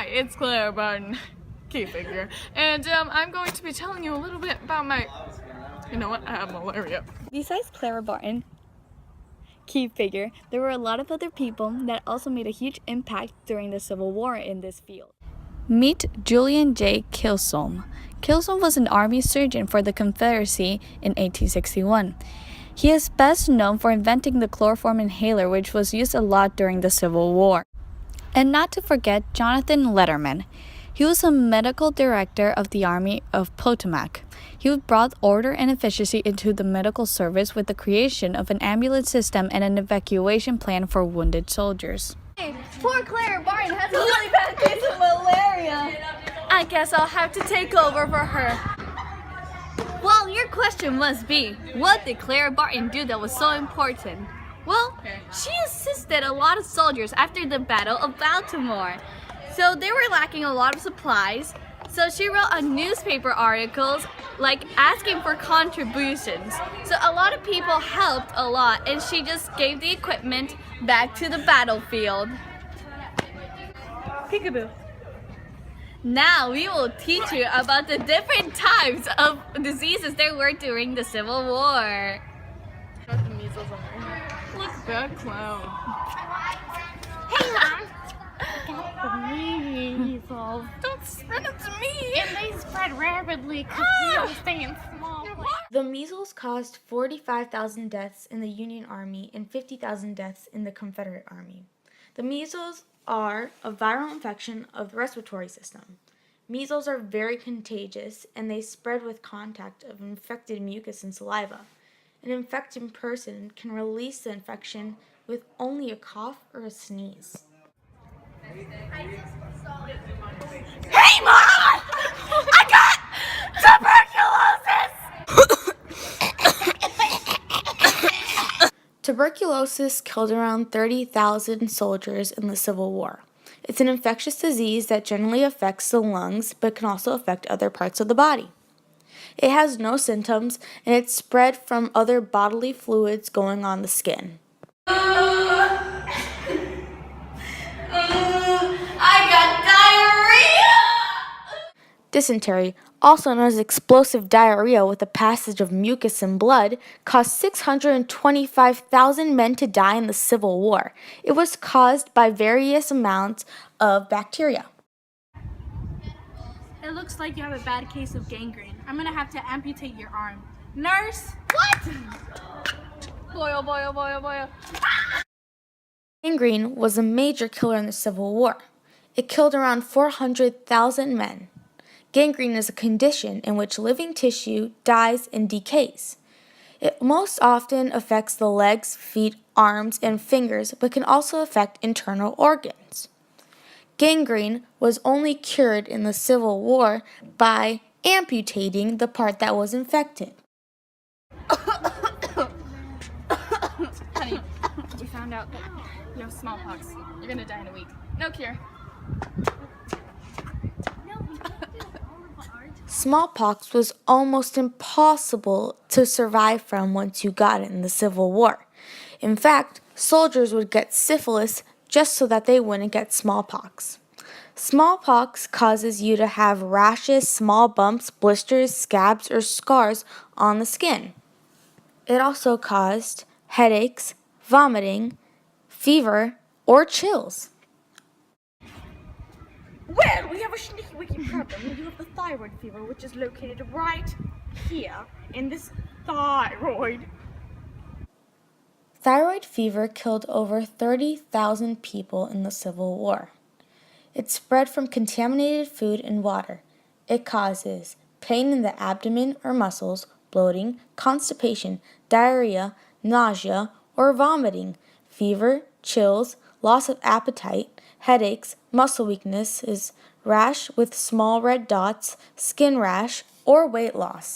it's Claire Barton, key figure, and I'm going to be telling you a little bit about my, you know what, I have malaria. Besides Clara Barton, key figure, there were a lot of other people that also made a huge impact during the Civil War in this field. Meet Julian J. Kilsome. Kilsome was an army surgeon for the Confederacy in 1861. He is best known for inventing the chloroform inhaler, which was used a lot during the Civil War. And not to forget Jonathan Letterman. He was a medical director of the Army of Potomac. He brought order and efficiency into the medical service with the creation of an ambulance system and an evacuation plan for wounded soldiers. Hey, poor Claire Barton has a really bad case of malaria. I guess I'll have to take over for her. Well, your question must be, what did Clara Barton do that was so important? Well, she assisted a lot of soldiers after the Battle of Baltimore. So they were lacking a lot of supplies. So she wrote a newspaper articles like asking for contributions. So a lot of people helped a lot, and she just gave the equipment back to the battlefield. Peekaboo. Now we will teach you about the different types of diseases there were during the Civil War. Got the measles on my head. Look, bad clown. Hey, Mom! I got the measles. Don't spread it to me. And they spread rapidly because we all stay in small places. The measles caused 45,000 deaths in the Union Army and 50,000 deaths in the Confederate Army. The measles are a viral infection of the respiratory system. Measles are very contagious and they spread with contact of infected mucus and saliva. An infected person can release the infection with only a cough or a sneeze. Hey, Mom! I got tuberculosis! Tuberculosis killed around 30,000 soldiers in the Civil War. It's an infectious disease that generally affects the lungs but can also affect other parts of the body. It has no symptoms and it's spread from other bodily fluids going on the skin. I got diarrhea! Dysentery, also known as explosive diarrhea with the passage of mucus and blood, caused 625,000 men to die in the Civil War. It was caused by various amounts of bacteria. It looks like you have a bad case of gangrene. I'm gonna have to amputate your arm. Nurse! What? Boy, oh boy, oh boy, oh boy. Gangrene was a major killer in the Civil War. It killed around 400,000 men. Gangrene is a condition in which living tissue dies and decays. It most often affects the legs, feet, arms, and fingers, but can also affect internal organs. Gangrene was only cured in the Civil War by amputating the part that was infected. Honey, we found out that you have smallpox. You're gonna die in a week. No cure. Smallpox was almost impossible to survive from once you got it in the Civil War. In fact, soldiers would get syphilis just so that they wouldn't get smallpox. Smallpox causes you to have rashes, small bumps, blisters, scabs, or scars on the skin. It also caused headaches, vomiting, fever, or chills. Well, we have a sneaky wicky problem. You have the thyroid fever, which is located right here in this thyroid. Thyroid fever killed over 30,000 people in the Civil War. It spread from contaminated food and water. It causes pain in the abdomen or muscles, bloating, constipation, diarrhea, nausea, or vomiting, fever, chills, loss of appetite, headaches, muscle weaknesses, rash with small red dots, skin rash, or weight loss.